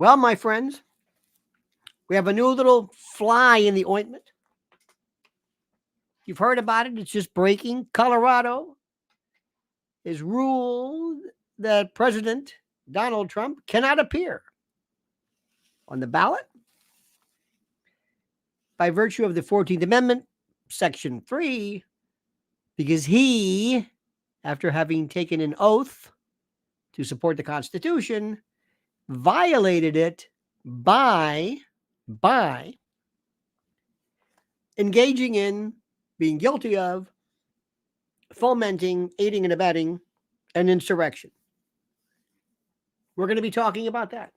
Well, my friends, we have a new little fly in the ointment. You've heard about it. It's just breaking. Colorado has ruled that President Donald Trump cannot appear on the ballot by virtue of the 14th Amendment, Section 3, because he, after having taken an oath to support the Constitution, violated it by engaging in, being guilty of, fomenting, aiding and abetting an insurrection. We're going to be talking about that.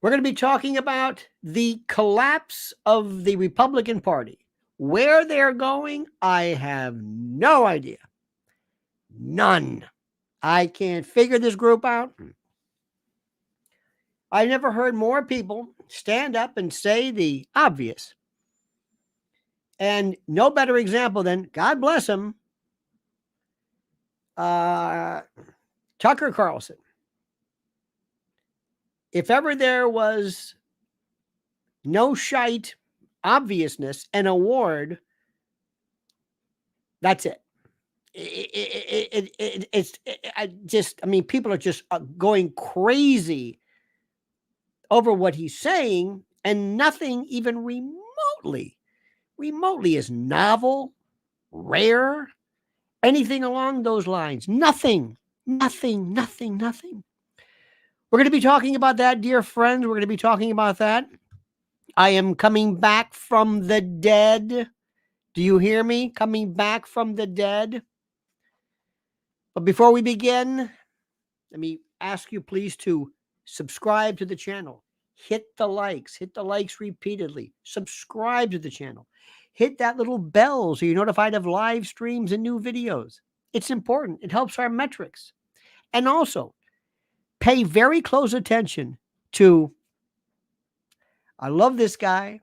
We're going to be talking about the collapse of the Republican Party. Where they're going, I have no idea. None. I can't figure this group out. I never heard more people stand up and say the obvious. And no better example than, God bless him, Tucker Carlson. If ever there was no shite obviousness, an award, that's it. People are just going crazy over what he's saying, and nothing even remotely is novel, rare, anything along those lines. Nothing. We're going to be talking about that, dear friends. We're going to be talking about that. I am coming back from the dead. Do you hear me? Coming back from the dead. But before we begin, let me ask you please to subscribe to the channel. Hit the likes repeatedly. Subscribe to the channel. Hit that little bell so you're notified of live streams and new videos. It's important. It helps our metrics. And also, pay very close attention to, I love this guy.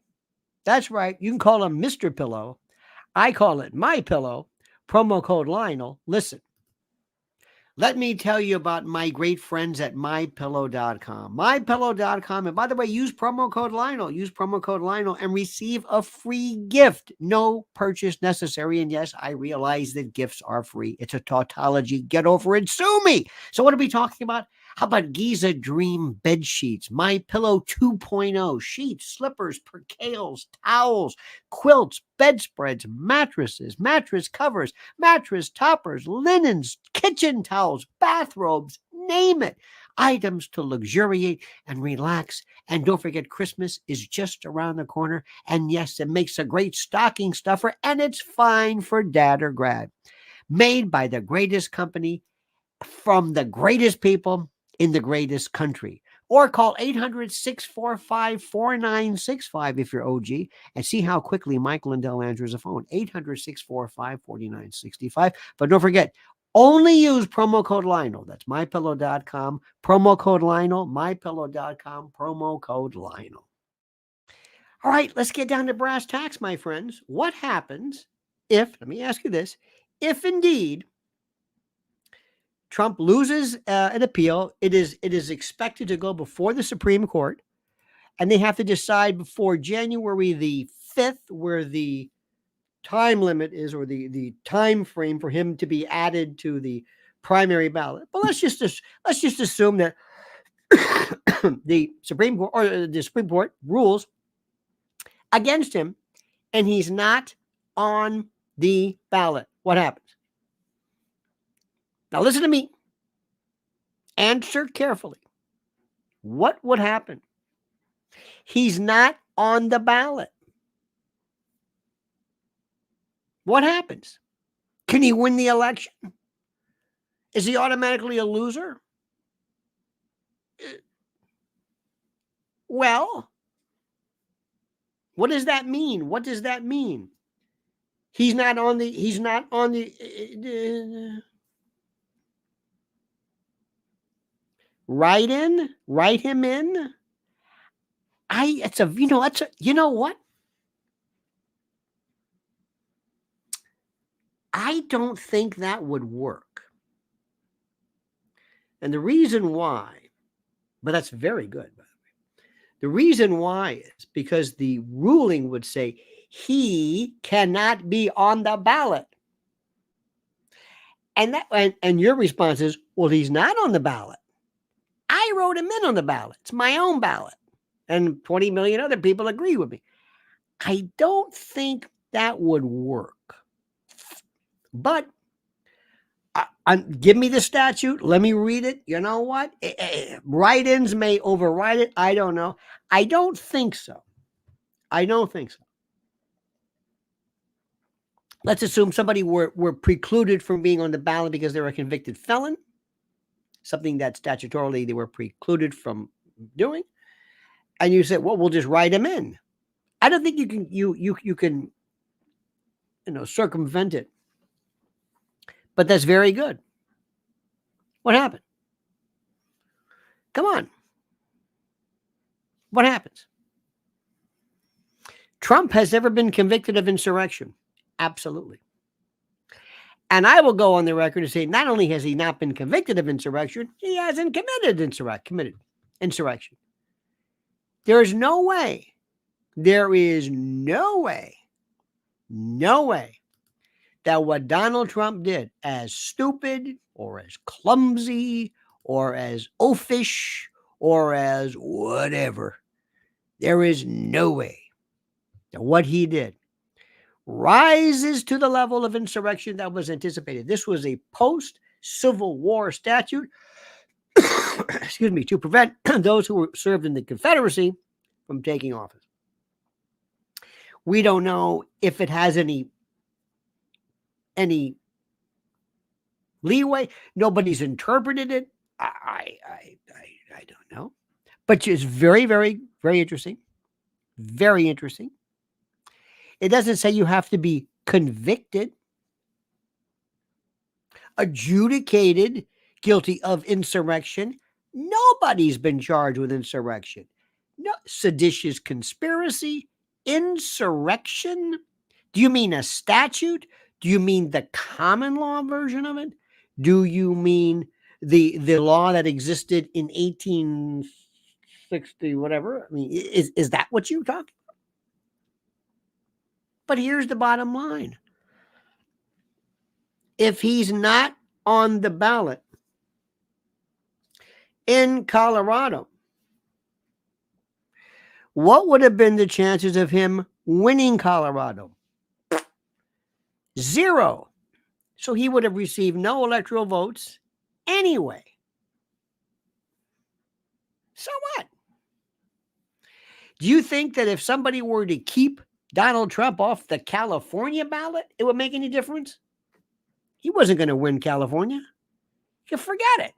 That's right. You can call him Mr. Pillow. I call it My Pillow. Promo code Lionel. Listen. Let me tell you about my great friends at mypillow.com. Mypillow.com. And by the way, use promo code Lionel. Use promo code Lionel and receive a free gift. No purchase necessary. And yes, I realize that gifts are free. It's a tautology. Get over it. Sue me. So what are we talking about? How about Giza Dream bed sheets, My Pillow 2.0, sheets, slippers, percales, towels, quilts, bedspreads, mattresses, mattress covers, mattress toppers, linens, kitchen towels, bathrobes, name it. Items to luxuriate and relax. And don't forget, Christmas is just around the corner. And yes, it makes a great stocking stuffer, and it's fine for dad or grad. Made by the greatest company from the greatest people in the greatest country. Or call 800-645-4965 if you're OG, and see how quickly Mike Lindell answers the phone. 800-645-4965. But don't forget, only use promo code Lionel. That's mypillow.com. Promo code Lionel. Mypillow.com. Promo code Lionel. All right, let's get down to brass tacks, my friends. What happens if, let me ask you this, if indeed Trump loses an appeal, it is expected to go before the Supreme Court, and they have to decide before January the 5th where the time limit is, or the time frame for him to be added to the primary ballot. But let's just assume that the Supreme Court rules against him and he's not on the ballot. What happens? Now listen to me. Answer carefully. What would happen? He's not on the ballot. What happens? Can he win the election? Is he automatically a loser? Well, what does that mean? What does that mean? He's not on the write him in. You know what? I don't think that would work. And the reason why But that's very good. The reason why is because the ruling would say he cannot be on the ballot. And your response is, well, he's not on the ballot. I wrote him in on the ballot. It's my own ballot. And 20 million other people agree with me. I don't think that would work. But give me the statute. Let me read it. You know what? Write-ins may override it. I don't know. I don't think so. I don't think so. Let's assume somebody were precluded from being on the ballot because they were a convicted felon, something that statutorily they were precluded from doing. And you said, well, we'll just write them in. I don't think you can circumvent it. But that's very good. What happened? Come on. What happens? Trump has never been convicted of insurrection. Absolutely. And I will go on the record to say not only has he not been convicted of insurrection, he hasn't committed insurrection. There is no way that what Donald Trump did, as stupid or as clumsy or as oafish or as whatever, there is no way that what he did rises to the level of insurrection that was anticipated. This was a post-Civil War statute, excuse me, to prevent those who were served in the Confederacy from taking office. We don't know if it has any leeway. Nobody's interpreted it. I don't know. But it's very, very, very interesting. Very interesting. It doesn't say you have to be convicted, adjudicated guilty of insurrection. Nobody's been charged with insurrection. No, seditious conspiracy, insurrection. Do you mean a statute? Do you mean the common law version of it? Do you mean the law that existed in 1860, whatever? I mean, is that what you're talking about? But here's the bottom line. If he's not on the ballot in Colorado, what would have been the chances of him winning Colorado? 0. So he would have received no electoral votes anyway. So what? Do you think that if somebody were to keep Donald Trump off the California ballot, it would make any difference? He wasn't going to win California. You forget it.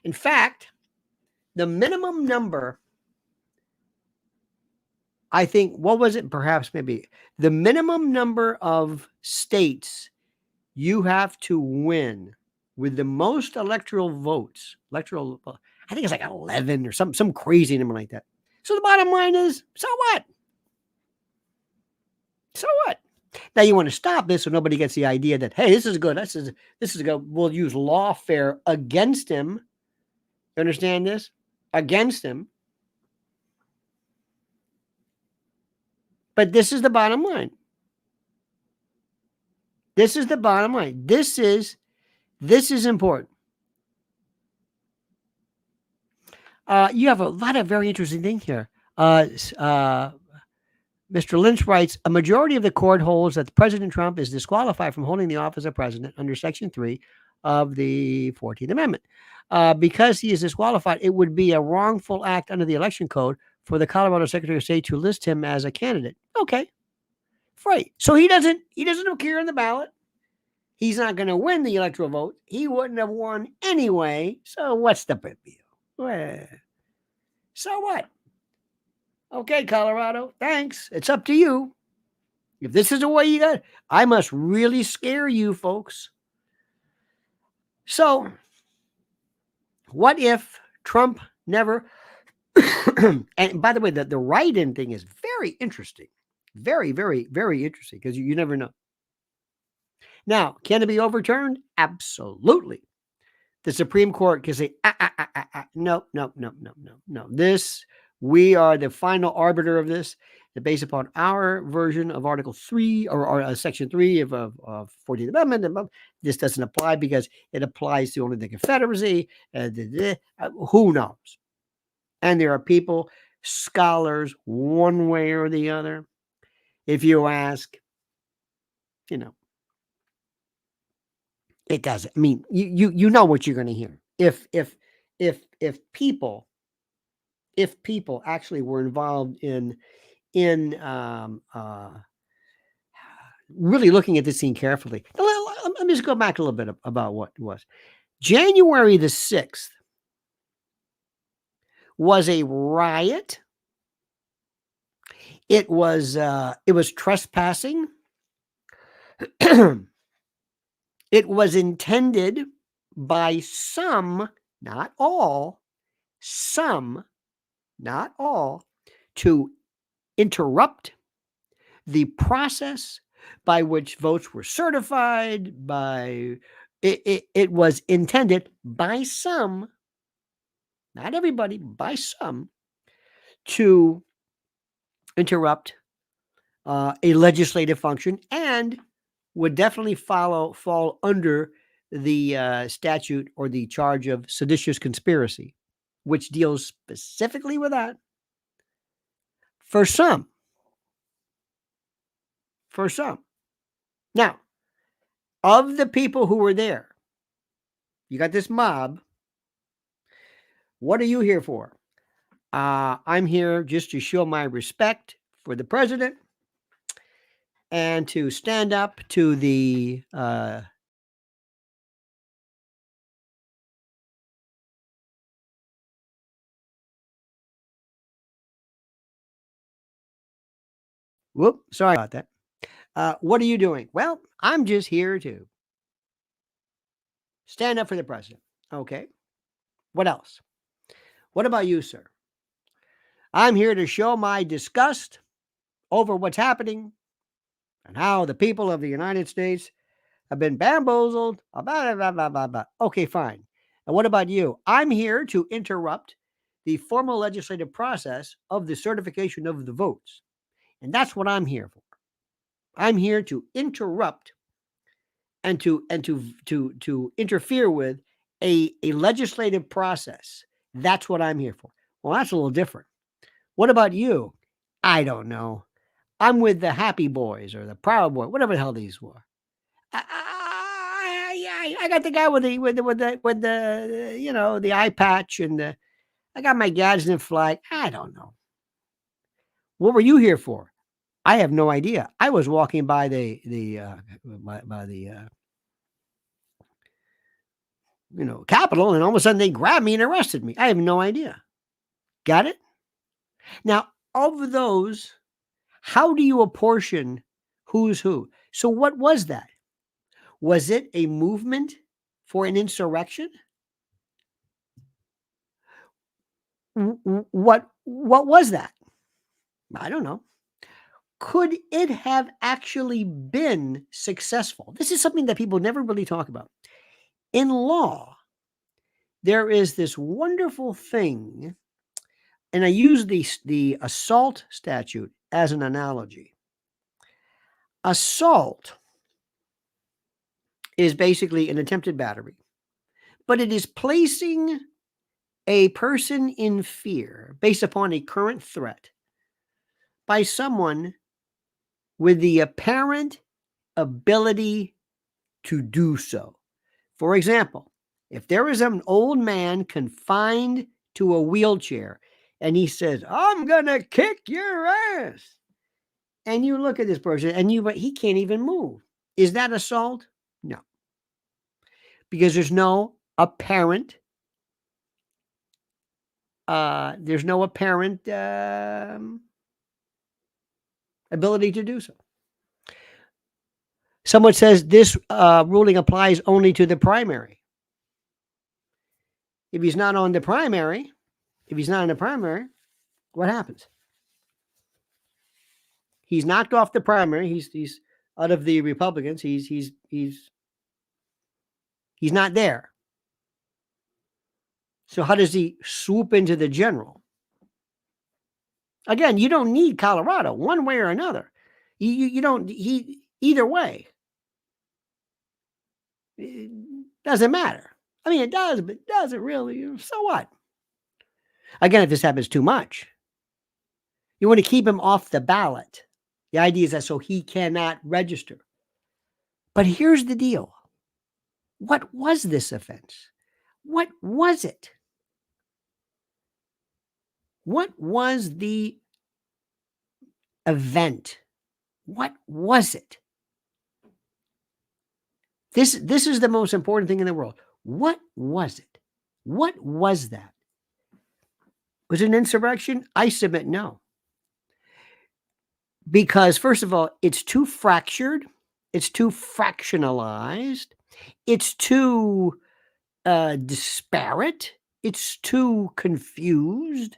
In fact, the minimum number, I think, what was it? Perhaps maybe the minimum number of states you have to win with the most electoral votes. I think it's like 11 or some crazy number like that. So the bottom line is, so what? So what? Now you want to stop this so nobody gets the idea that, hey, this is good. This is good. We'll use lawfare against him. You understand this? Against him. But this is the bottom line. This is the bottom line. This is important. You have a lot of very interesting things here. Mr. Lynch writes, a majority of the court holds that President Trump is disqualified from holding the office of president under Section 3 of the 14th Amendment. Because he is disqualified, it would be a wrongful act under the election code for the Colorado Secretary of State to list him as a candidate. Okay. Right. So he doesn't appear on the ballot. He's not going to win the electoral vote. He wouldn't have won anyway. So what's the big deal? Well, so what? Okay, Colorado, thanks. It's up to you. If this is the way you got it, I must really scare you folks. So what if Trump never, and by the way, the write-in thing is very interesting. Very, very, very interesting because you never know. Now, can it be overturned? Absolutely. The Supreme Court can say, no. We are the final arbiter of this. Based upon our version of Article 3 or Section 3 of 14th Amendment, this doesn't apply because it applies to only the Confederacy. Who knows? And there are people, scholars, one way or the other. If you ask, it doesn't. I mean, you know what you're going to hear. If people actually were involved in really looking at this scene carefully. Let me just go back a little bit about what it was. January the 6th was a riot. It was trespassing. It was intended by some, not all, to interrupt the process by which votes were certified. It was intended by some, not everybody, by some, to interrupt a legislative function, and would definitely fall under the statute or the charge of seditious conspiracy, which deals specifically with that. For some. Now, of the people who were there, you got this mob. What are you here for? I'm here just to show my respect for the president and to stand up to the sorry about that. What are you doing? Well, I'm just here to stand up for the president. Okay. What else? What about you, sir? I'm here to show my disgust over what's happening and how the people of the United States have been bamboozled. Blah, blah, blah, blah, blah. Okay, fine. And what about you? I'm here to interrupt the formal legislative process of the certification of the votes. And that's what I'm here for. I'm here to interrupt and to interfere with a legislative process. That's what I'm here for. Well, that's a little different. What about you? I don't know. I'm with the Happy Boys or the Proud Boys, whatever the hell these were. I got the guy with the the eye patch, and I got my Gadsden flag. I don't know. What were you here for? I have no idea. I was walking by the Capitol, and all of a sudden they grabbed me and arrested me. I have no idea. Got it? Now, of those, how do you apportion who's who? So what was that? Was it a movement for an insurrection? What was that? I don't know. Could it have actually been successful? This is something that people never really talk about. In law, there is this wonderful thing, and I use the assault statute as an analogy. Assault is basically an attempted battery, but it is placing a person in fear based upon a current threat by someone with the apparent ability to do so. For example, if there is an old man confined to a wheelchair and he says, "I'm going to kick your ass," and you look at this person and he can't even move. Is that assault? No. Because there's no apparent ability to do so. Someone says this ruling applies only to the primary. If he's not in the primary, what happens? He's knocked off the primary. He's out of the Republicans. He's not there. So how does he swoop into the general? Again, you don't need Colorado one way or another. You don't, either way. It doesn't matter. I mean, it does, but it doesn't really. So what? Again, if this happens too much, you want to keep him off the ballot. The idea is that so he cannot register. But here's the deal. What was this offense? What was it? What was the event? What was it? This is the most important thing in the world. What was it? What was that? Was it an insurrection? I submit no. Because, first of all, it's too fractured. It's too fractionalized. It's too disparate. It's too confused.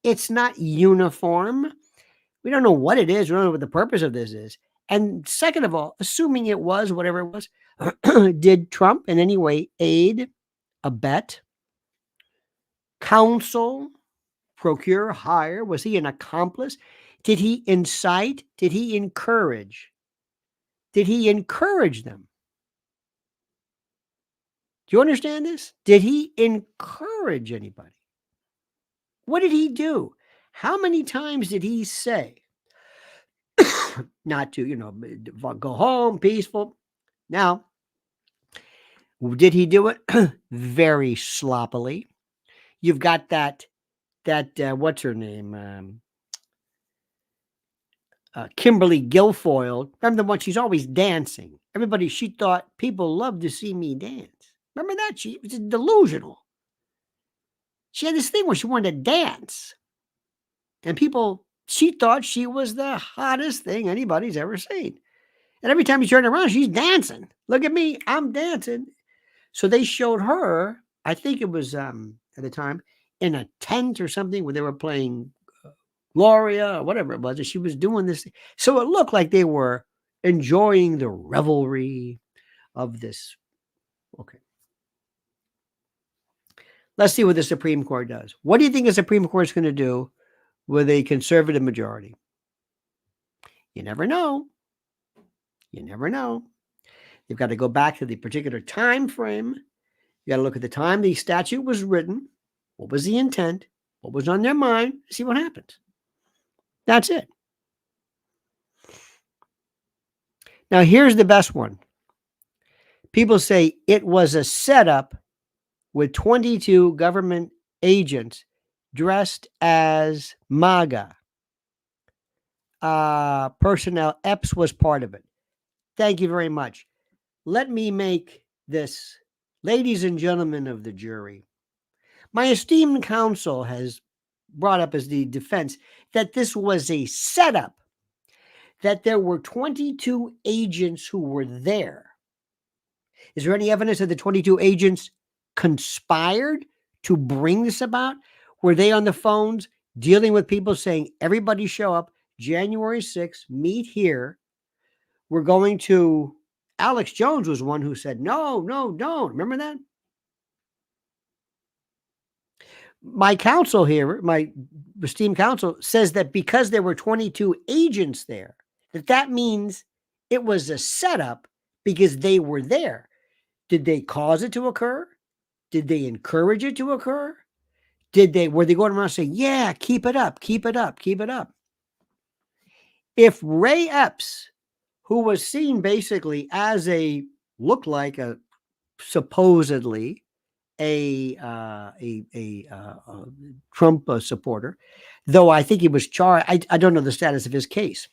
It's not uniform. We don't know what it is. We don't know what the purpose of this is. And second of all, assuming it was whatever it was, did Trump in any way aid, abet, counsel, procure, hire? Was he an accomplice? Did he incite? Did he encourage? Did he encourage them? Do you understand this? Did he encourage anybody? What did he do? How many times did he say not to, go home peaceful? Now, did he do it? Very sloppily. You've got that what's her name? Kimberly Guilfoyle. Remember the one? She's always dancing. She thought people love to see me dance. Remember that? She was delusional. She had this thing where she wanted to dance. And she thought she was the hottest thing anybody's ever seen. And every time you turn around, she's dancing. Look at me, I'm dancing. So they showed her, I think it was at the time, in a tent or something where they were playing Gloria or whatever it was. And she was doing this. So it looked like they were enjoying the revelry of this. Okay. Let's see what the Supreme Court does. What do you think the Supreme Court is going to do with a conservative majority? You never know. You never know. You've got to go back to the particular time frame. You got to look at the time the statute was written. What was the intent? What was on their mind? See what happens. That's it. Now, here's the best one. People say it was a setup with 22 government agents dressed as MAGA personnel. Epps was part of it. Thank you very much. Let me make this, ladies and gentlemen of the jury, my esteemed counsel has brought up as the defense that this was a setup, that there were 22 agents who were there. Is there any evidence that the 22 agents conspired to bring this about? Were they on the phones dealing with people saying, everybody show up January 6th, meet here. We're going to, Alex Jones was one who said, no, don't. Remember that? My counsel here, my esteemed counsel, says that because there were 22 agents there, that means it was a setup because they were there. Did they cause it to occur? Did they encourage it to occur? Were they going around saying, yeah, keep it up, keep it up, keep it up? If Ray Epps, who was seen basically as looked like a supposedly a Trump supporter, though I think he was charged. I don't know the status of his case,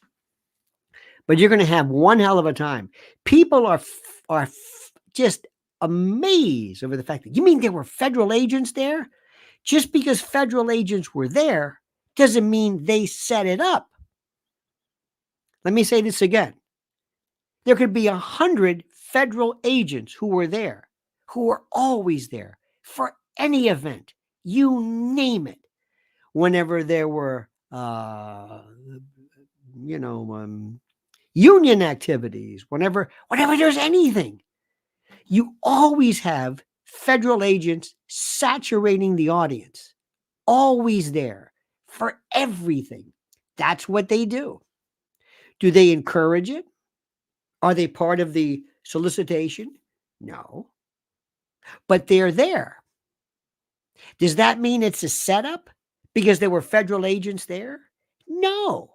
but you're going to have one hell of a time. People are just amazed over the fact that, you mean there were federal agents there? Just because federal agents were there doesn't mean they set it up. Let me say this again. There could be 100 federal agents who were there, who were always there for any event, you name it. Whenever there were, union activities, whenever there's anything, you always have federal agents saturating the audience, always there for everything. That's what they do. Do they encourage it? Are they part of the solicitation? No. But they're there. Does that mean it's a setup because there were federal agents there? No.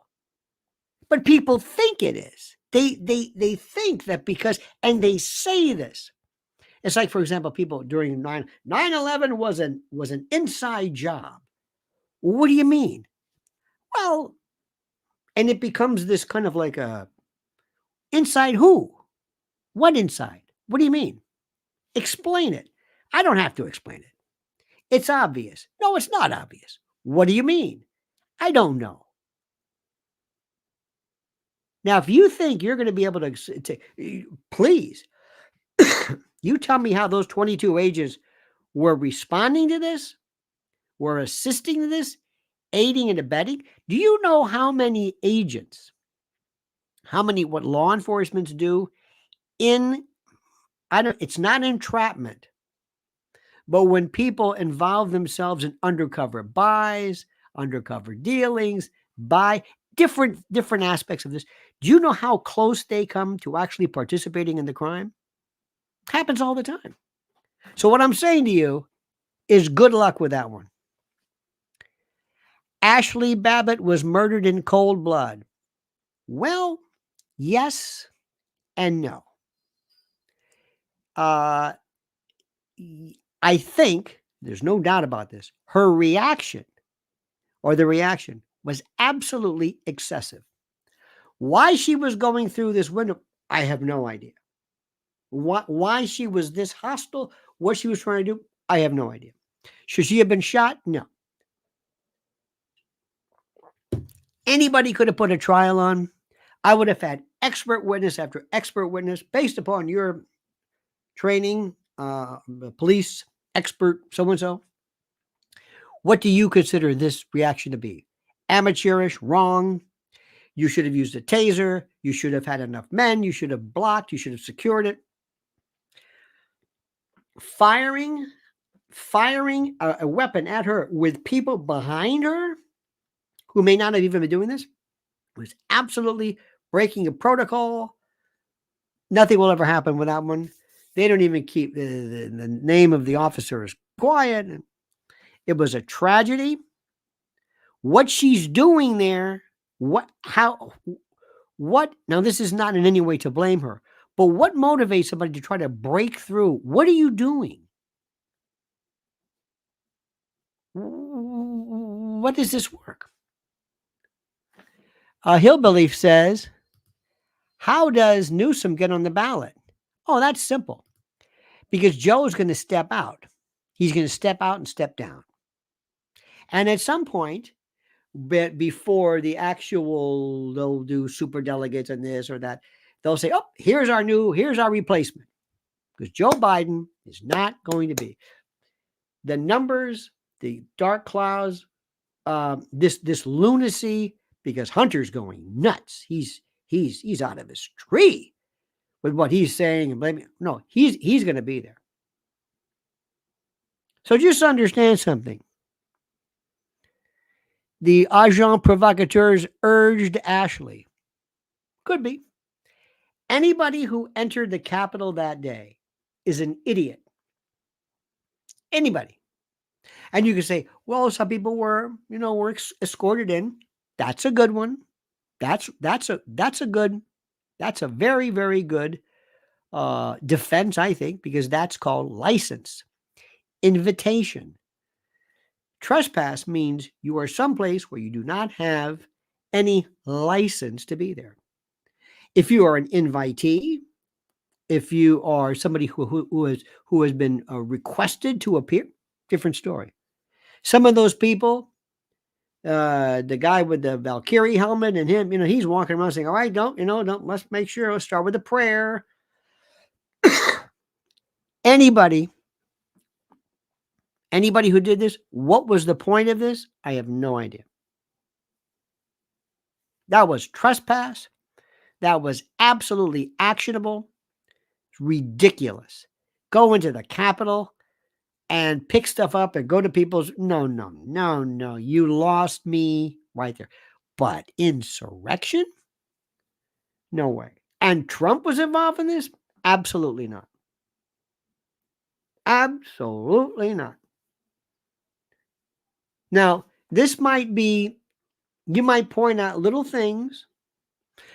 But people think it is. They think that because, and they say this. It's like, for example, people during 9/11 was an inside job. What do you mean? Well, and it becomes this kind of like a inside who? What inside? What do you mean? Explain it. I don't have to explain it. It's obvious. No, it's not obvious. What do you mean? I don't know. Now, if you think you're going to be able to please, you tell me how those 22 agents were responding to this, were assisting to this, aiding and abetting. Do you know how many agents, what law enforcement do it's not entrapment, but when people involve themselves in undercover buys, undercover dealings, buy different aspects of this. Do you know how close they come to actually participating in the crime? Happens all the time. So what I'm saying to you is good luck with that one. Ashli Babbitt was murdered in cold blood. Well, yes and no. I think there's no doubt about this. Her reaction was absolutely excessive. Why she was going through this window, I have no idea. Why she was this hostile, what she was trying to do, I have no idea. Should she have been shot? No. Anybody could have put a trial on. I would have had expert witness after expert witness based upon your training, police expert, so-and-so. What do you consider this reaction to be? Amateurish, wrong. You should have used a taser. You should have had enough men. You should have blocked. You should have secured it. Firing a weapon at her with people behind her who may not have even been doing this was absolutely breaking a protocol. Nothing will ever happen with that one. They don't even keep the name of the officer is quiet. It was a tragedy. What she's doing there, now this is not in any way to blame her, but what motivates somebody to try to break through? What are you doing? What does this work? Hillbilly says, how does Newsom get on the ballot? Oh, that's simple. Because Joe's going to step out. He's going to step out and step down. And at some point, before the actual, they'll do super delegates and this or that, they'll say, oh, here's our replacement. Because Joe Biden is not going to be. The numbers, the dark clouds, this lunacy, because Hunter's going nuts. He's out of his tree with what he's saying and blaming. No, he's going to be there. So just understand something. The agent provocateurs urged Ashli. Could be. Anybody who entered the Capitol that day is an idiot. Anybody. And you can say, well, some people were escorted in. That's a good one. That's a very, very good defense, I think, because that's called license. Invitation. Trespass means you are someplace where you do not have any license to be there. If you are an invitee, if you are somebody who has been requested to appear, different story. Some of those people, the guy with the Valkyrie helmet and him, he's walking around saying, all right, let's make sure, let's start with a prayer. Anybody who did this, what was the point of this? I have no idea. That was trespass. That was absolutely actionable. Ridiculous. Go into the Capitol. and pick stuff up and go to people's. No. You lost me right there. But insurrection? No way. And Trump was involved in this? Absolutely not. Absolutely not. Now, this might be, you might point out little things.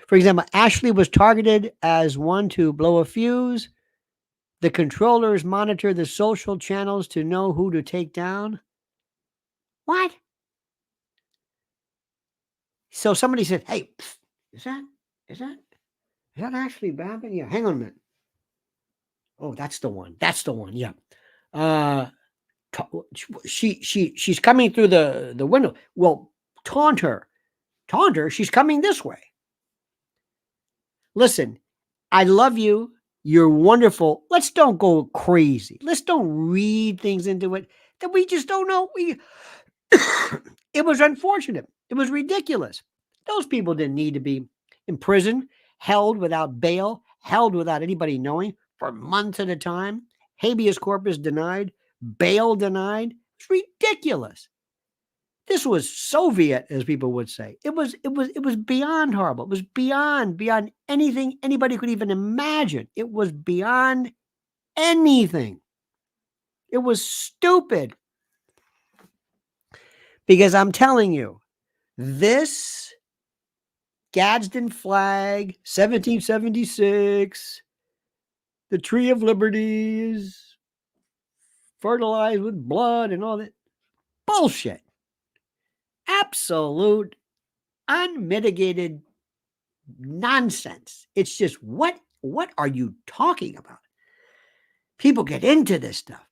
For example, Ashli was targeted as one to blow a fuse. The controllers monitor the social channels to know who to take down. What? So somebody said, hey, pfft, is that Ashli Babbitt? Yeah, hang on a minute. Oh, that's the one. Yeah. She's coming through the window. Well, taunt her. She's coming this way. Listen, I love you. You're wonderful. Let's don't go crazy. Let's don't read things into it that we just don't know. It was unfortunate. It was ridiculous. Those people didn't need to be in prison, held without bail, held without anybody knowing for months at a time, habeas corpus denied, bail denied. It's ridiculous. This was Soviet, as people would say. It was beyond horrible. It was beyond anything anybody could even imagine. It was beyond anything. It was stupid. Because I'm telling you, this Gadsden flag, 1776, the Tree of Liberties, fertilized with blood and all that bullshit. Absolute, unmitigated nonsense. It's just, what are you talking about? People get into this stuff.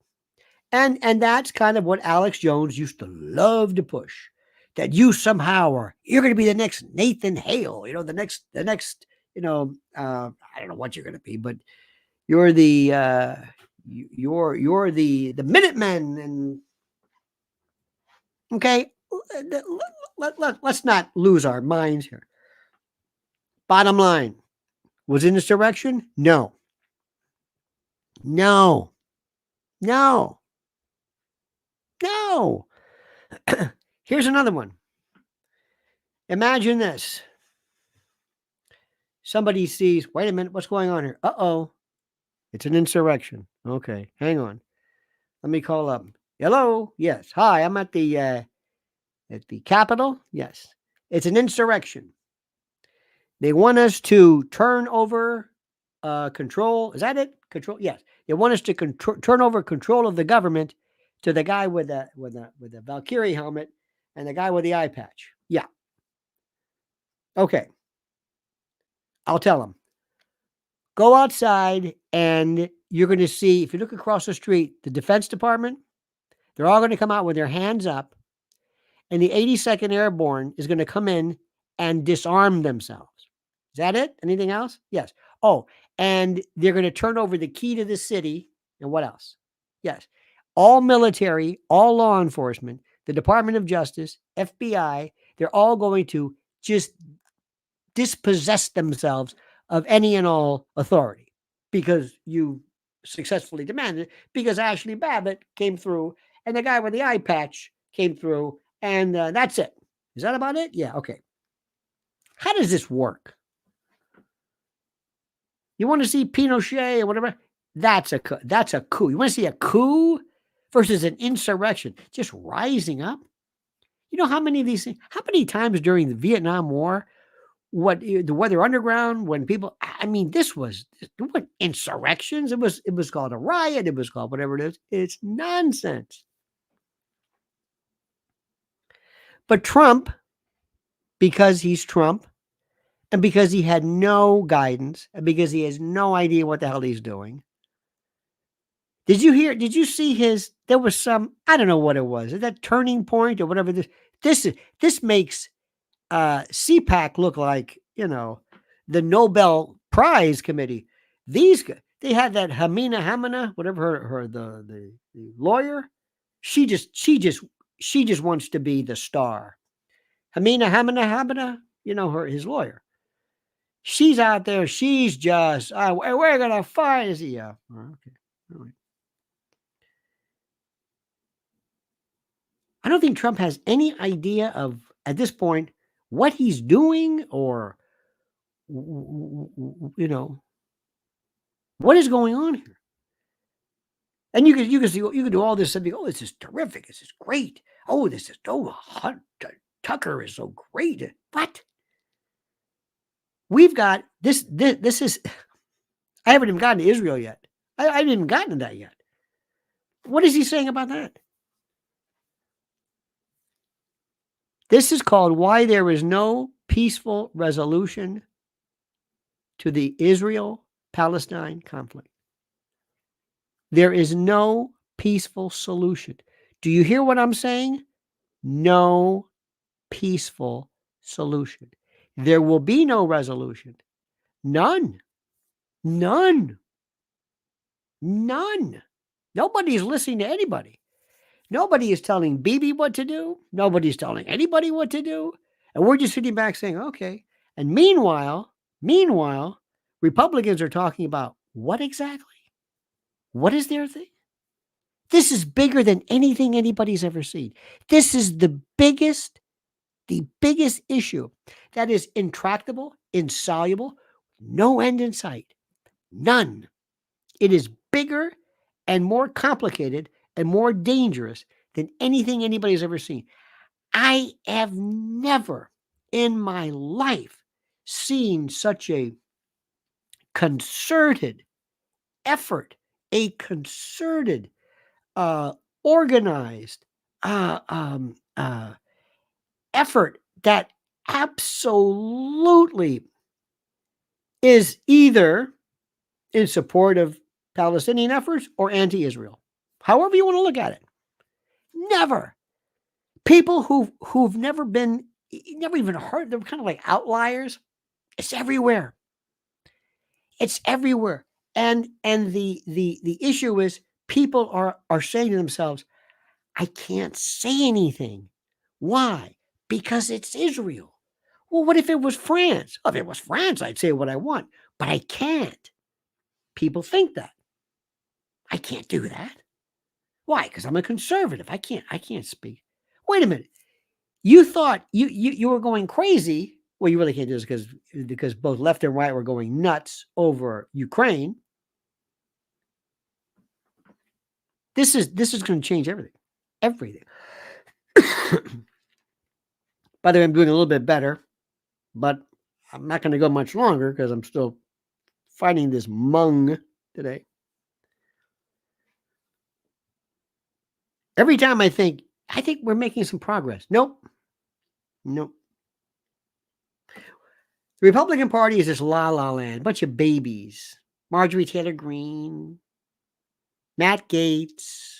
And that's kind of what Alex Jones used to love to push. That you somehow you're going to be the next Nathan Hale, the next, I don't know what you're going to be, but you're the, you're the Minutemen. And okay, let's not lose our minds here. Bottom line, was insurrection? No. Here's another one. Imagine this. Somebody sees, wait a minute, what's going on here? Uh-oh. It's an insurrection. Okay, hang on. Let me call up. Hello? Yes. Hi, I'm at the Capitol. Yes. It's an insurrection. They want us to turn over control. Is that it? Control? Yes. They want us to turn over control of the government to the guy with the Valkyrie helmet and the guy with the eye patch. Yeah. Okay. I'll tell them. Go outside and you're going to see, if you look across the street, the Defense Department, they're all going to come out with their hands up, and the 82nd Airborne is going to come in and disarm themselves. Is that it? Anything else? Yes. Oh, and they're going to turn over the key to the city. And what else? Yes. All military, all law enforcement, the Department of Justice, FBI, they're all going to just dispossess themselves of any and all authority because you successfully demanded it, because Ashli Babbitt came through and the guy with the eye patch came through, and that's it. Is that about it? Yeah. Okay. How does this work? You want to see Pinochet or whatever? That's a coup. You want to see a coup versus an insurrection just rising up? You know how many of these things, how many times during the Vietnam War, the Weather Underground, when people, this was what insurrections. It was called a riot. It was called whatever it is. It's nonsense. But Trump, because he's Trump, and because he had no guidance, and because he has no idea what the hell he's doing. Did you see there was some, I don't know what it was, that Turning Point or whatever this makes CPAC look like, the Nobel Prize Committee. They had that Hamina, whatever the lawyer. She just wants to be the star. Hamina, his lawyer. She's out there. She's just, we're going to fight. Yeah. Okay. All right. don't think Trump has any idea of, at this point, what he's doing or, you know, what is going on here. And you could do all this and be, oh, this is terrific. This is great. Oh, this is, Tucker is so great. What? We've got this is, I haven't even gotten to Israel yet. I haven't even gotten to that yet. What is he saying about that? This is called why there is no peaceful resolution to the Israel-Palestine conflict. There is no peaceful solution. Do you hear what I'm saying? No peaceful solution. There will be no resolution. None. None. None. Nobody's listening to anybody. Nobody is telling Bibi what to do. Nobody's telling anybody what to do. And we're just sitting back saying, okay. And meanwhile, Republicans are talking about what exactly? What is their thing? This is bigger than anything anybody's ever seen. This is the biggest issue that is intractable, insoluble, no end in sight. None. It is bigger and more complicated and more dangerous than anything anybody's ever seen. I have never in my life seen such a concerted effort, a concerted, organized effort that absolutely is either in support of Palestinian efforts or anti-Israel. However you want to look at it. Never. People who've never even heard, they're kind of like outliers. It's everywhere. It's everywhere. And the issue is people are saying to themselves, I can't say anything. Why? Because it's Israel. Well, what if it was France? If it was France, I'd say what I want, but I can't. People think that. I can't do that. Why? Because I'm a conservative. I can't speak. Wait a minute. You thought you were going crazy. Well, you really can't do this because both left and right were going nuts over Ukraine. This is going to change everything. Everything. By the way, I'm doing a little bit better, but I'm not going to go much longer because I'm still fighting this mung today. Every time I think we're making some progress. Nope. The Republican Party is this la-la land, bunch of babies. Marjorie Taylor Greene, Matt Gaetz.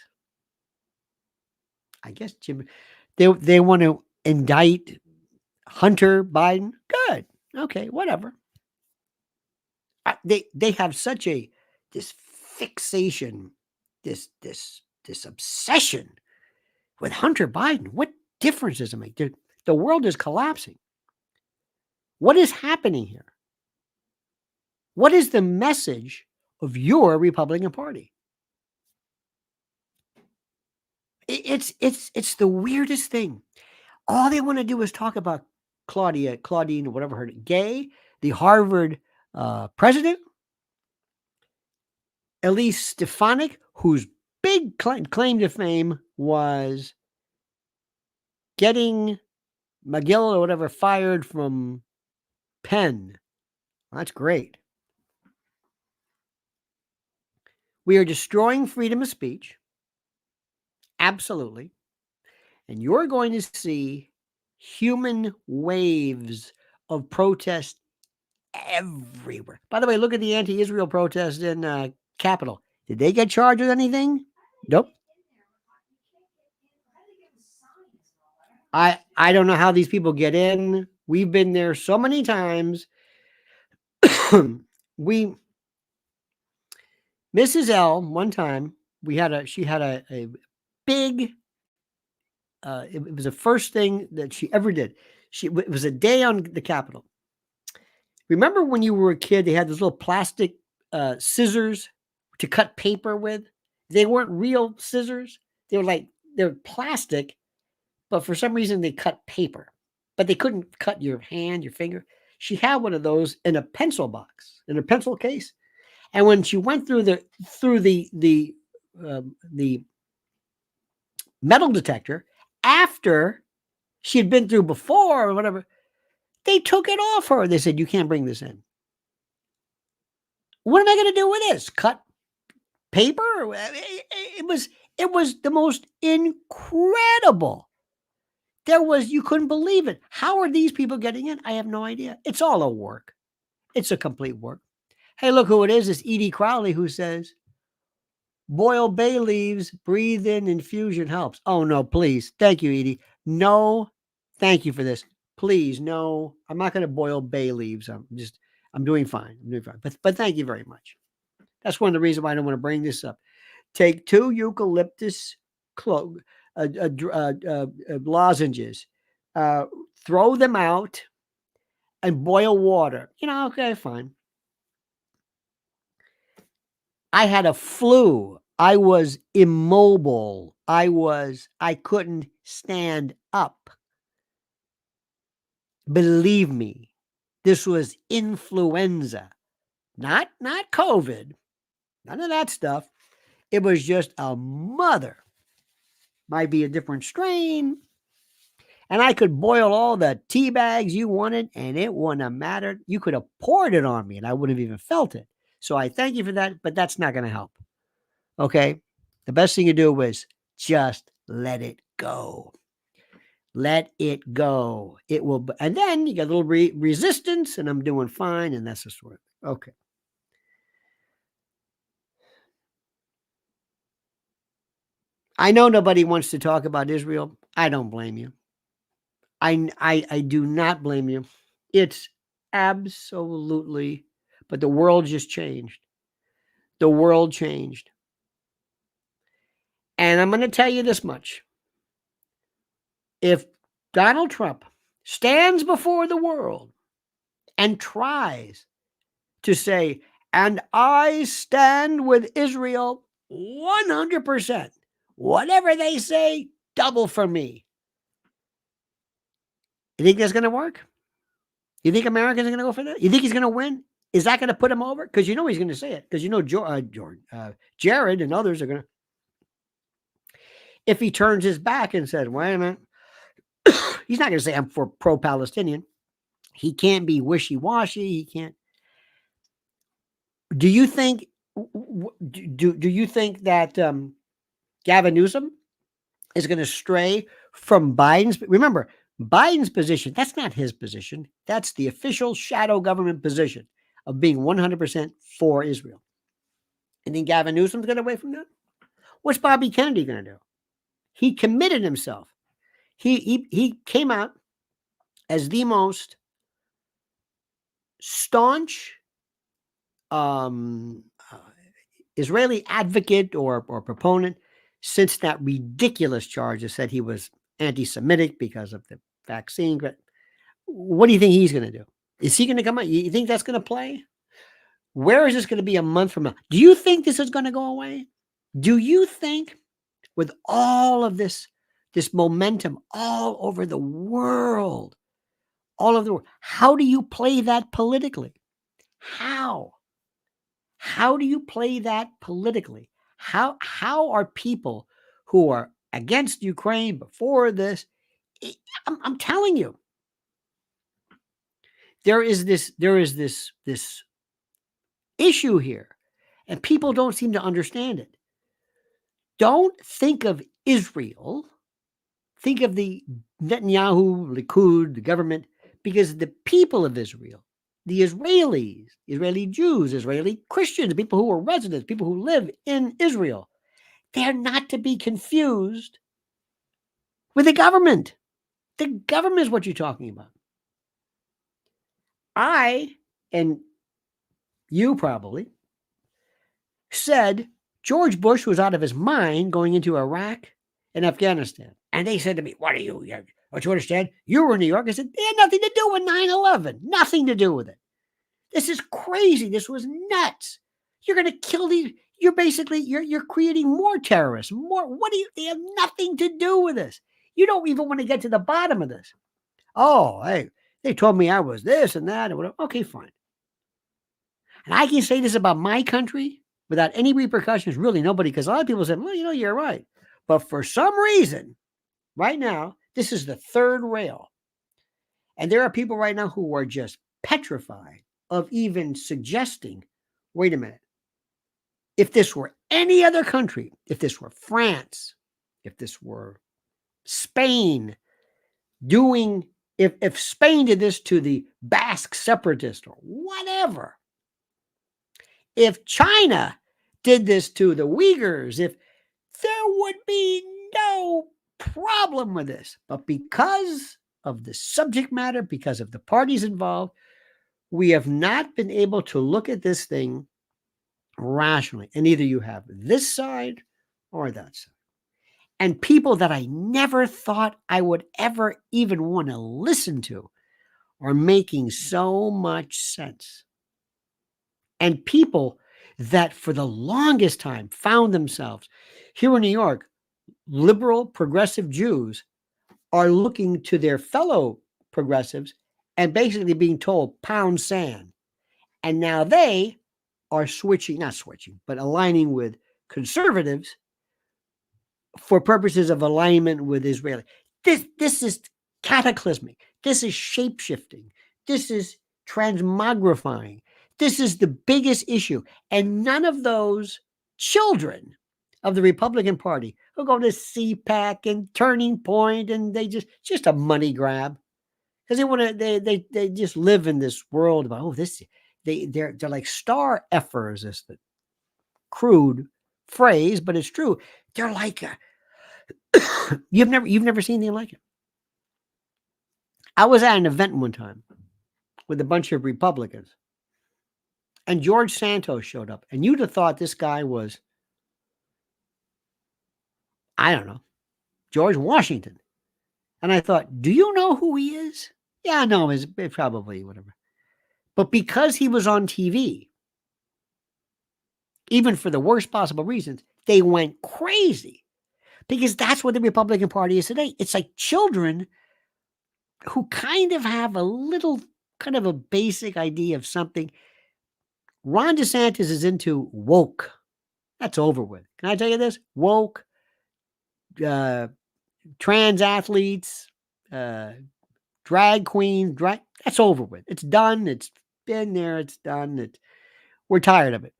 I guess Jim. They want to indict Hunter Biden. Good. Okay, whatever. They have such this fixation, this obsession with Hunter Biden. What difference does it make? The world is collapsing. What is happening here? What is the message of your Republican Party? It's the weirdest thing. All they want to do is talk about Claudine, or whatever her name, Gay, the Harvard president, Elise Stefanik, whose big claim to fame was getting McGill or whatever fired from Penn. That's great. We are destroying freedom of speech. Absolutely. And you're going to see human waves of protest everywhere. By the way, look at the anti-Israel protest in Capitol. Did they get charged with anything? Nope. I don't know how these people get in. We've been there so many times. Mrs. L, one time, she had a big, it was the first thing that she ever did. It was a day on the Capitol. Remember when you were a kid, they had those little plastic scissors to cut paper with? They weren't real scissors. They're plastic, but for some reason they cut paper, but they couldn't cut your hand, your finger. She had one of those in a pencil box, in a pencil case. And when she went through the metal detector after she had been through before or whatever, they took it off her. They said, "You can't bring this in." What am I going to do with this? Cut paper? It was the most incredible. You couldn't believe it. How are these people getting in? I have no idea. It's all a work. It's a complete work. Hey, look who it is. It's Edie Crowley who says, boil bay leaves, breathe in, infusion helps. Oh, no, please. Thank you, Edie. No, thank you for this. Please, no, I'm not going to boil bay leaves. I'm doing fine. I'm doing fine. But thank you very much. That's one of the reasons why I don't want to bring this up. Take 2 eucalyptus lozenges, throw them out, and boil water. Okay, fine. I had a flu. I was immobile. I couldn't stand up. Believe me, this was influenza, not COVID, none of that stuff. It was just a mother. Might be a different strain. And I could boil all the tea bags you wanted, and it wouldn't have mattered. You could have poured it on me, and I wouldn't have even felt it. So I thank you for that, but that's not going to help. Okay? The best thing to do was just let it go. Let it go. It will, and then you get a little resistance, and I'm doing fine, and that's the sort of thing. Okay. I know nobody wants to talk about Israel. I don't blame you. I do not blame you. It's absolutely, but the world just changed. The world changed. And I'm going to tell you this much. If Donald Trump stands before the world and tries to say, and I stand with Israel 100%, whatever they say, double for me. You think that's going to work? You think Americans are going to go for that? You think he's going to win? Is that going to put him over? Because you know he's going to say it. Because you know Jared and others are going to. If he turns his back and says, wait a minute, he's not going to say I'm for pro-Palestinian. He can't be wishy-washy. He can't. Do you think? Do you think that Gavin Newsom is going to stray from Biden's? Remember, Biden's position, that's not his position. That's the official shadow government position of being 100% for Israel. And then Gavin Newsom's going to away from that? What's Bobby Kennedy going to do? He committed himself. He came out as the most staunch Israeli advocate or proponent since that ridiculous charge that said he was anti-Semitic because of the vaccine. But what do you think he's going to do? Is he going to come out? You think that's going to play? Where is this going to be a month from now? Do you think this is going to go away? Do you think with all of this momentum all over the world, how do you play that politically? How do you play that politically? How are people who are against Ukraine before this? I'm telling you, there is this issue here, and people don't seem to understand it. Don't think of Israel. Think of the Netanyahu, Likud, the government, because the people of Israel, the Israelis, Israeli Jews, Israeli Christians, people who are residents, people who live in Israel, they're not to be confused with the government. The government is what you're talking about. I, and you probably, said George Bush was out of his mind going into Iraq and Afghanistan. And they said to me, don't you understand? You were in New York. I said, they had nothing to do with 9/11. Nothing to do with it. This is crazy. This was nuts. You're going to kill these. You're basically, you're creating more terrorists. They have nothing to do with this. You don't even want to get to the bottom of this. Oh, hey, they told me I was this and that. And whatever. Okay, fine. And I can say this about my country without any repercussions. Really, nobody, because a lot of people said, well, you're right. But for some reason, right now, this is the third rail. And there are people right now who are just petrified of even suggesting, wait a minute, if this were any other country, if this were France, if this were Spain if Spain did this to the Basque separatists or whatever, if China did this to the Uyghurs, if there would be no problem with this. But because of the subject matter, because of the parties involved, we have not been able to look at this thing rationally. And either you have this side or that side. And people that I never thought I would ever even want to listen to are making so much sense. And people that for the longest time found themselves here in New York, liberal progressive Jews are looking to their fellow progressives and basically being told pound sand. And now they are not switching, but aligning with conservatives for purposes of alignment with Israeli. This is cataclysmic. This is shape-shifting. This is transmogrifying. This is the biggest issue. And none of those children of the Republican Party who go to CPAC and Turning Point, and they just a money grab. Because they just live in this world of, they're like star effers, is the crude phrase, but it's true. They're like you've never seen anything like it. I was at an event one time with a bunch of Republicans, and George Santos showed up, and you'd have thought this guy was, I don't know, George Washington. And I thought, do you know who he is? Yeah, no, it's probably whatever. But because he was on TV, even for the worst possible reasons, they went crazy. Because that's what the Republican Party is today. It's like children who kind of have a little kind of a basic idea of something. Ron DeSantis is into woke. That's over with. Can I tell you this? Woke, trans athletes, drag queens, that's over with. It's done. It's been there. It's done. We're tired of it.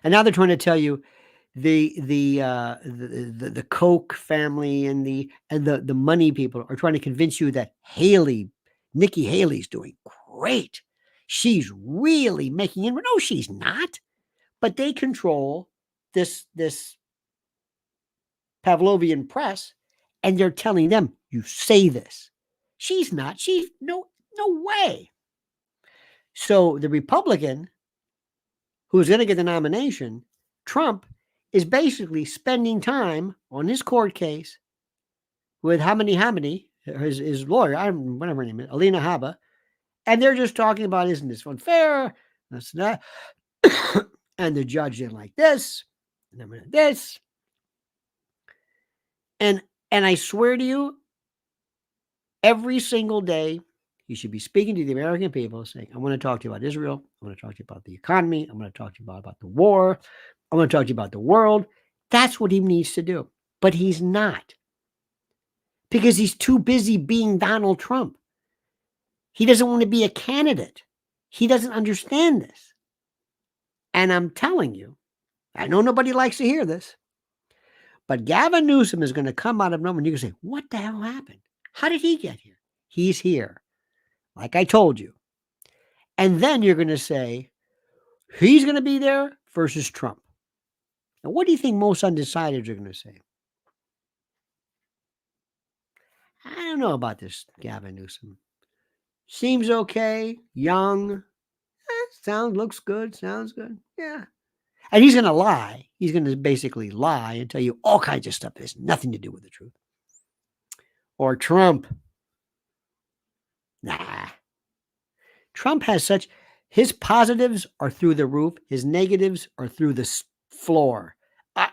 And now they're trying to tell you the Koch family and the money people are trying to convince you that Nikki Haley's doing great. She's really making it. No, she's not. But they control this Pavlovian press, and they're telling them, you say this. She's not. She's no way. So the Republican who's going to get the nomination, Trump, is basically spending time on his court case with Hamidi, his lawyer, whatever her name is, Alina Habba, and they're just talking about, isn't this unfair? That's that. And the judge didn't like this, and then this. And I swear to you, every single day, you should be speaking to the American people saying, I want to talk to you about Israel. I want to talk to you about the economy. I want to talk to you about the war. I want to talk to you about the world. That's what he needs to do. But he's not. Because he's too busy being Donald Trump. He doesn't want to be a candidate. He doesn't understand this. And I'm telling you, I know nobody likes to hear this, but Gavin Newsom is going to come out of nowhere and you can say, what the hell happened? How did he get here? He's here. Like I told you. And then you're going to say, he's going to be there versus Trump. Now, what do you think most undecideds are going to say? I don't know about this Gavin Newsom. Seems okay. Young. Looks good. Sounds good. Yeah. And he's going to lie. He's going to basically lie and tell you all kinds of stuff that has nothing to do with the truth. Or Trump. Nah. Trump has his positives are through the roof. His negatives are through the floor.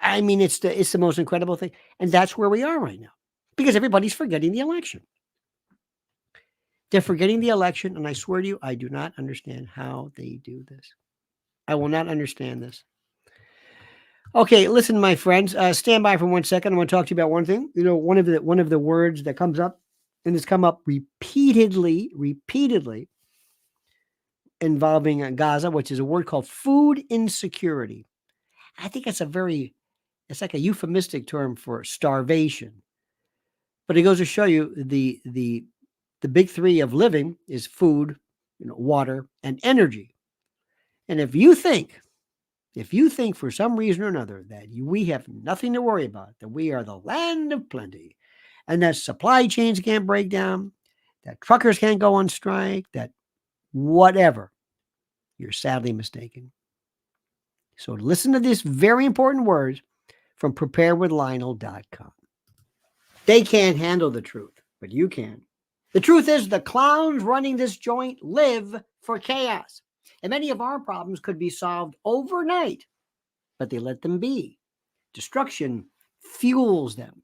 I mean, it's the most incredible thing. And that's where we are right now because everybody's forgetting the election. They're forgetting the election. And I swear to you, I do not understand how they do this. I will not understand this. Okay, listen, my friends, stand by for 1 second. I want to talk to you about one thing. You know, one of the words that comes up, and it's come up repeatedly involving Gaza, which is a word called food insecurity. I think it's like a euphemistic term for starvation. But it goes to show you the big three of living is food, water, and energy. And if you think for some reason or another that we have nothing to worry about, that we are the land of plenty, and that supply chains can't break down, that truckers can't go on strike, that whatever, you're sadly mistaken. So listen to this very important words from preparedwithlionel.com. They can't handle the truth, but you can. The truth is the clowns running this joint live for chaos. And many of our problems could be solved overnight, but they let them be. Destruction fuels them.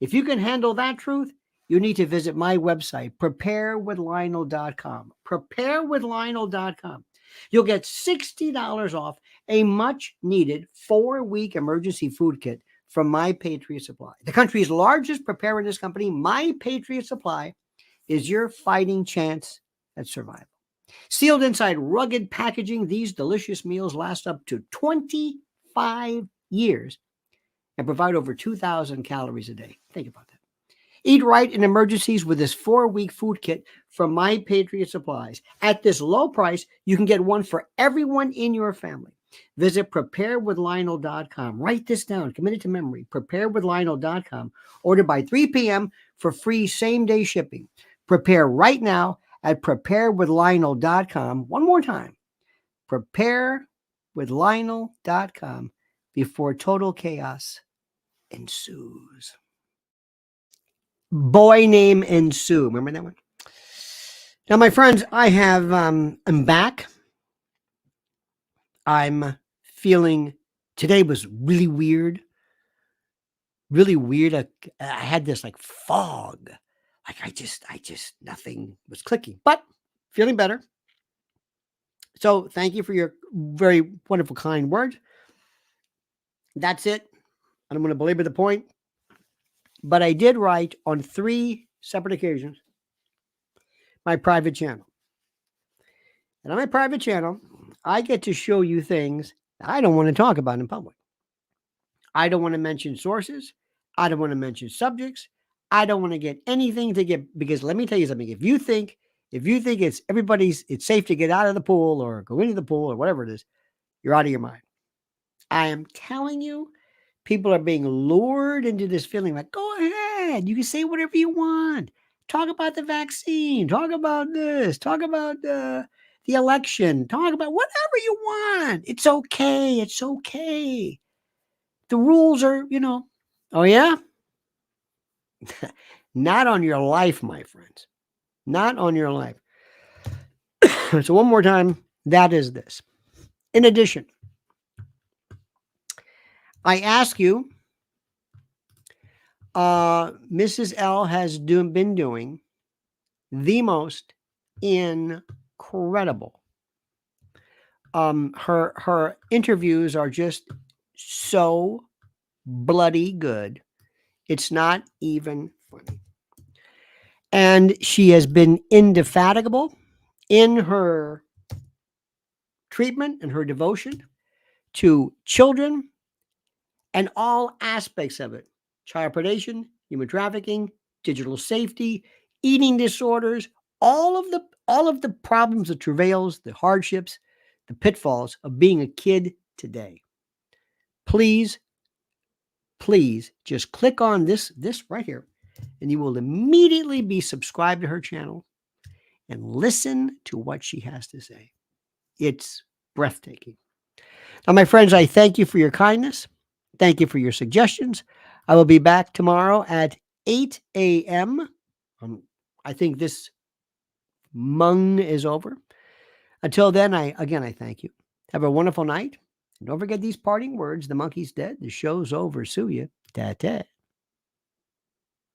If you can handle that truth, you need to visit my website, preparedwithlionel.com. Preparedwithlionel.com. You'll get $60 off a much-needed 4-week emergency food kit from My Patriot Supply. The country's largest preparedness company, My Patriot Supply, is your fighting chance at survival. Sealed inside rugged packaging, these delicious meals last up to 25 years and provide over 2,000 calories a day. Think about that. Eat right in emergencies with this 4-week food kit from My Patriot Supplies. At this low price, you can get one for everyone in your family. Visit preparedwithlionel.com. Write this down. Commit it to memory. Preparedwithlionel.com. Order by 3 p.m. for free same-day shipping. Prepare right now at preparedwithlionel.com. One more time. Preparedwithlionel.com before total chaos ensues. Boy Named Ensue. Remember that one? Now, my friends, I'm back. I'm feeling, today was really weird. Really weird. I had this like fog. Like I just, nothing was clicking, but feeling better. So thank you for your very wonderful, kind words. That's it. I don't want to belabor the point, but I did write on 3 separate occasions my private channel. And on my private channel, I get to show you things that I don't want to talk about in public. I don't want to mention sources. I don't want to mention subjects. I don't want to get anything to get, because let me tell you something. If you think it's safe to get out of the pool or go into the pool or whatever it is, you're out of your mind. I am telling you, people are being lured into this feeling like, go ahead, you can say whatever you want. Talk about the vaccine. Talk about this. Talk about the election. Talk about whatever you want. It's okay. It's okay. The rules are, oh yeah? Not on your life, my friends. Not on your life. So one more time, that is this. In addition, I ask you, Mrs. L has been doing the most incredible. Her interviews are just so bloody good. It's not even funny. And she has been indefatigable in her treatment and her devotion to children and all aspects of it. Child predation, human trafficking, digital safety, eating disorders, all of the problems, the travails, the hardships, the pitfalls of being a kid today. Please just click on this right here, and you will immediately be subscribed to her channel and listen to what she has to say. It's breathtaking. Now, my friends, I thank you for your kindness. Thank you for your suggestions. I will be back tomorrow at 8 a.m. I think this mung is over. Until then, I thank you. Have a wonderful night. Don't forget these parting words. The monkey's dead. The show's over. Sue ya. Ta-ta.